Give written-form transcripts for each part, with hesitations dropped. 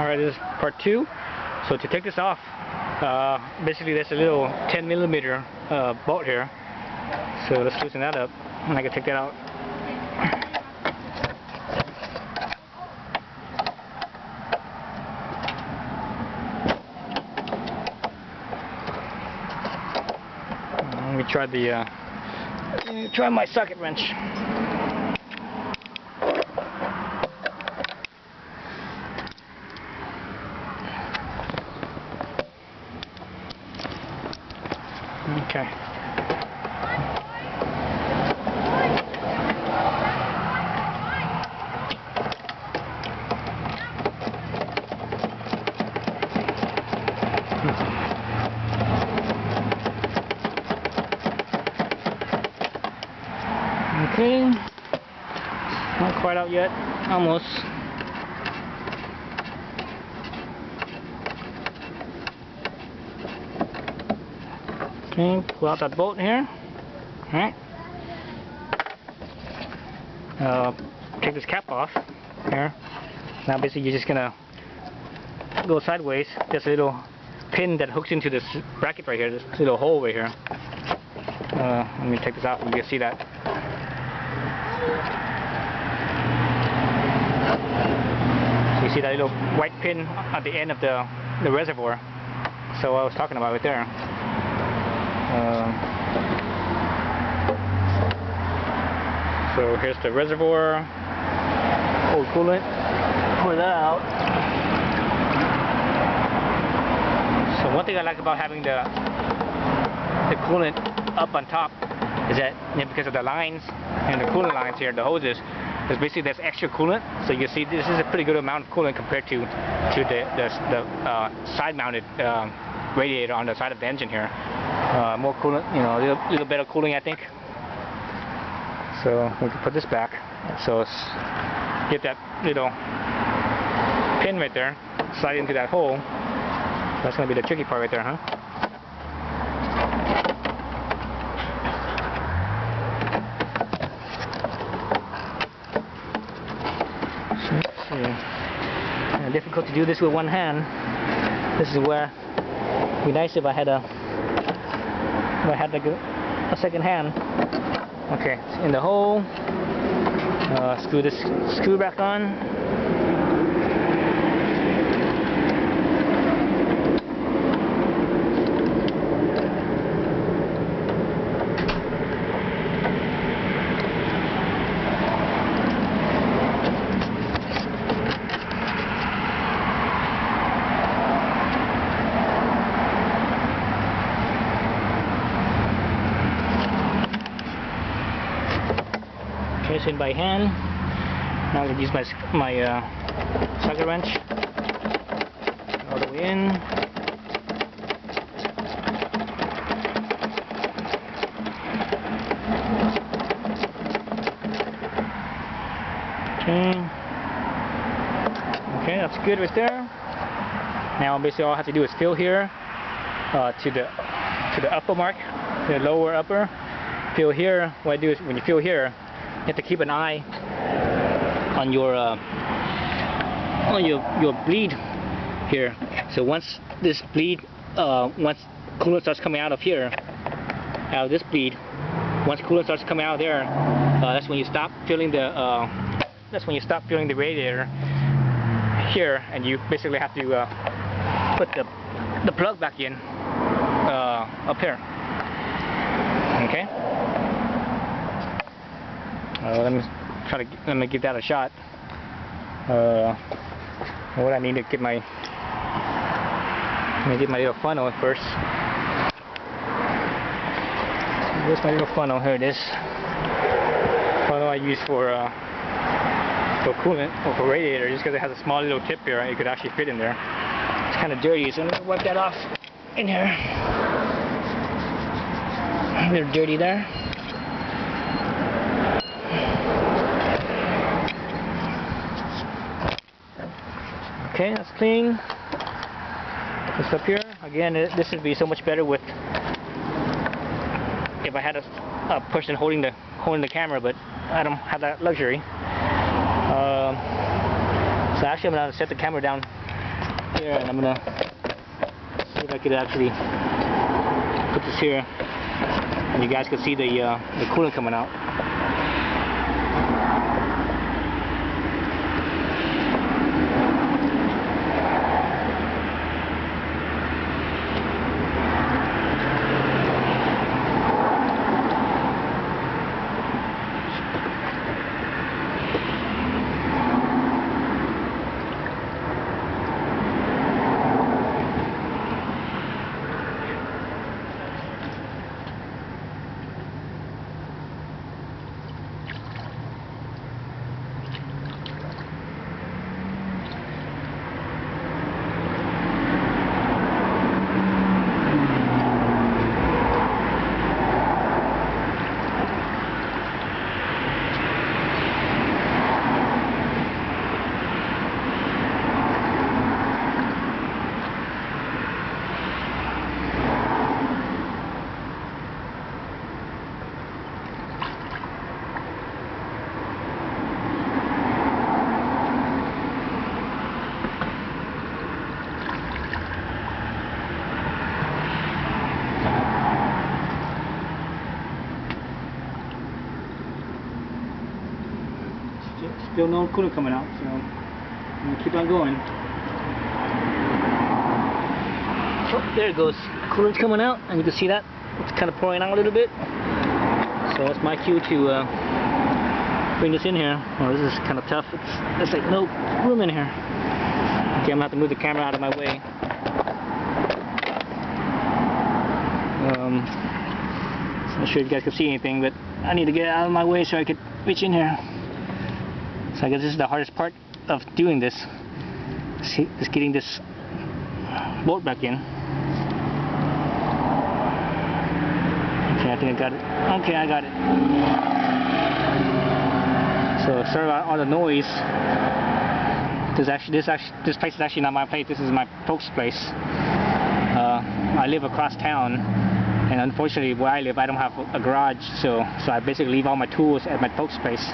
Alright, this is part 2. So to take this off, basically there's a little 10mm bolt here. So let's loosen that up, and I can take that out. Let me try my socket wrench. Okay. Okay. Not quite out yet. Almost. Okay, pull out that bolt here. Alright. Take this cap off here. Now basically you're just gonna go sideways. There's a little pin that hooks into this bracket right here, this little hole right here. Let me take this out and you can see that. So you see that little white pin at the end of the reservoir. So I was talking about right there. So here's the reservoir, old coolant, pull that out. So one thing I like about having the coolant up on top is that because of the lines and the coolant lines here, the hoses, there's extra coolant. So you see this is a pretty good amount of coolant compared to the side-mounted radiator on the side of the engine here. More coolant, a little better cooling, I think. So we can put this back. So get that little pin right there, slide into that hole. That's going to be the tricky part right there, huh? So let's see. Difficult to do this with one hand. This is where it'd be nice if I had a second hand. Okay, it's in the hole. Screw this screw back on. It's in by hand. Now I'm going to use my socket wrench all the way in. Okay, that's good right there. Now basically all I have to do is fill here to the upper mark, the lower upper. Fill here. What I do is when you fill here, you have to keep an eye on your bleed here. So once this bleed, once coolant starts coming out of here, out of this bleed, once coolant starts coming out of there, that's when you stop filling the radiator here, and you basically have to put the plug back in up here. Okay. Let me give that a shot. What I need to get my little funnel first. Where's my little funnel? Here it is. Funnel I use for coolant or for radiator, just because it has a small little tip here. It could actually fit in there. It's kind of dirty, so let me wipe that off in here. A little dirty there. Okay, that's clean. This up here. Again, this would be so much better with if I had a person holding the camera, but I don't have that luxury. So actually, I'm gonna set the camera down here, and I'm gonna see if I could actually put this here, and you guys can see the coolant coming out. Still no coolant coming out, so I'm gonna keep on going. Oh, there it goes. Coolant's coming out, and you can see that it's kind of pouring out a little bit. So that's my cue to bring this in here. Oh, this is kind of tough. There's like no room in here. Okay, I'm gonna have to move the camera out of my way. I'm not sure if you guys can see anything, but I need to get out of my way so I could reach in here. So I guess this is the hardest part of doing this. See, is getting this bolt back in. Okay, I think I got it. Okay, I got it. So sorry about all the noise. This place is actually not my place. This is my folks' place. I live across town, and unfortunately, where I live, I don't have a garage. So I basically leave all my tools at my folks' place.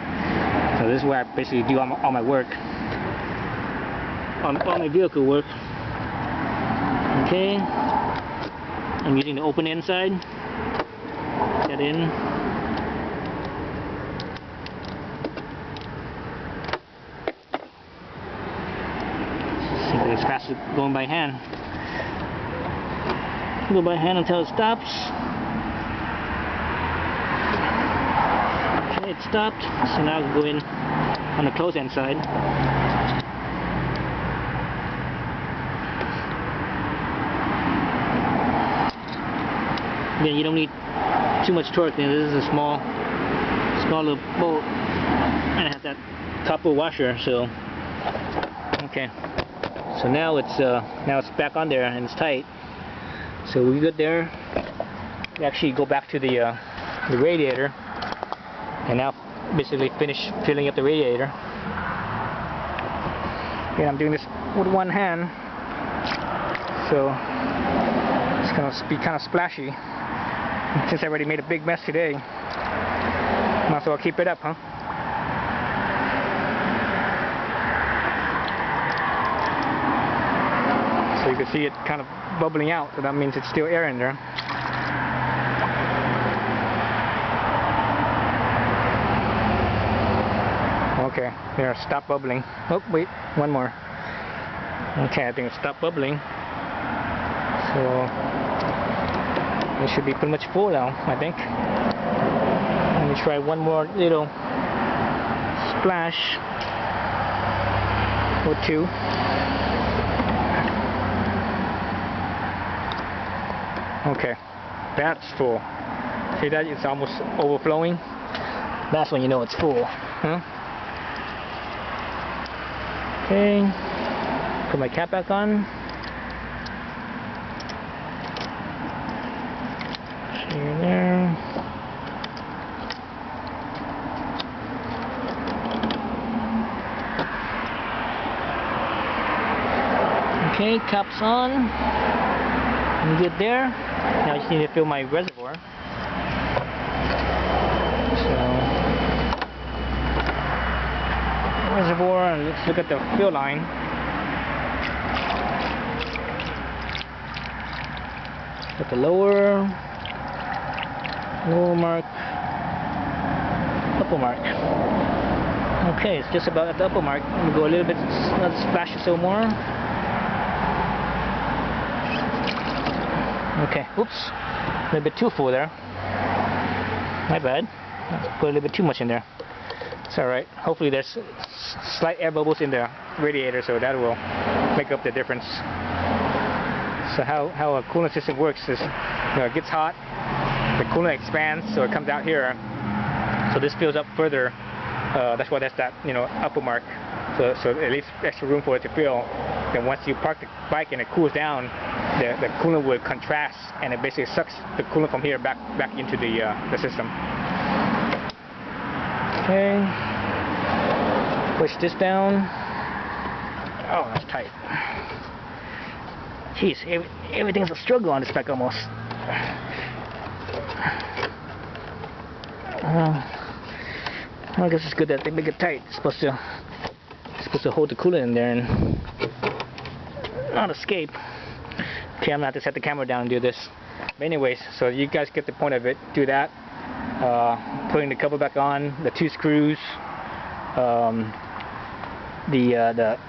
So this is where I basically do all my work, all my vehicle work. Okay, I'm using the open end side. Get in. Simply as fast as going by hand. Go by hand until it stops. It stopped, so now I'll go in on the close end side. Again, you don't need too much torque. This is a small little bolt, and it has that copper washer. So okay, so now it's back on there and it's tight. So we're good there. We actually go back to the radiator. And now basically finish filling up the radiator. Again, I'm doing this with one hand, so it's going to be kind of splashy. Since I already made a big mess today, might as well keep it up, huh? So you can see it kind of bubbling out, so that means it's still air in there. Okay, there, stop bubbling. Oh, wait, one more. Okay, I think it stopped bubbling. So, it should be pretty much full now, I think. Let me try one more little splash or two. Okay, that's full. See that? It's almost overflowing. That's when you know it's full, huh? Okay, put my cap back on. Here, there. Okay, cap's on. I'm good there. Now I just need to fill my reservoir. Reservoir, and let's look at the fill line. Got the lower mark, upper mark. Okay, it's just about at the upper mark. I'm gonna go a little bit, another splash or so more. Okay, oops, a little bit too full there. My bad. Put a little bit too much in there. It's alright. Hopefully there's slight air bubbles in the radiator, so that will make up the difference. So how a coolant system works is, it gets hot, the coolant expands, so it comes out here. So this fills up further. That's why that's that upper mark. So it leaves extra room for it to fill. Then once you park the bike and it cools down, the coolant will contrast, and it basically sucks the coolant from here back into the system. Okay, push this down. Oh, that's tight. Jeez, everything's a struggle on this bike almost. I guess it's good that they make it tight. It's supposed to hold the coolant in there and not escape. Okay, I'm gonna have to set the camera down and do this. But anyways, so you guys get the point of it. Do that. Putting the cover back on, the 2 screws, the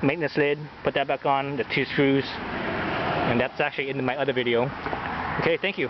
maintenance lid, put that back on, the 2 screws, and that's actually in my other video. Okay, thank you.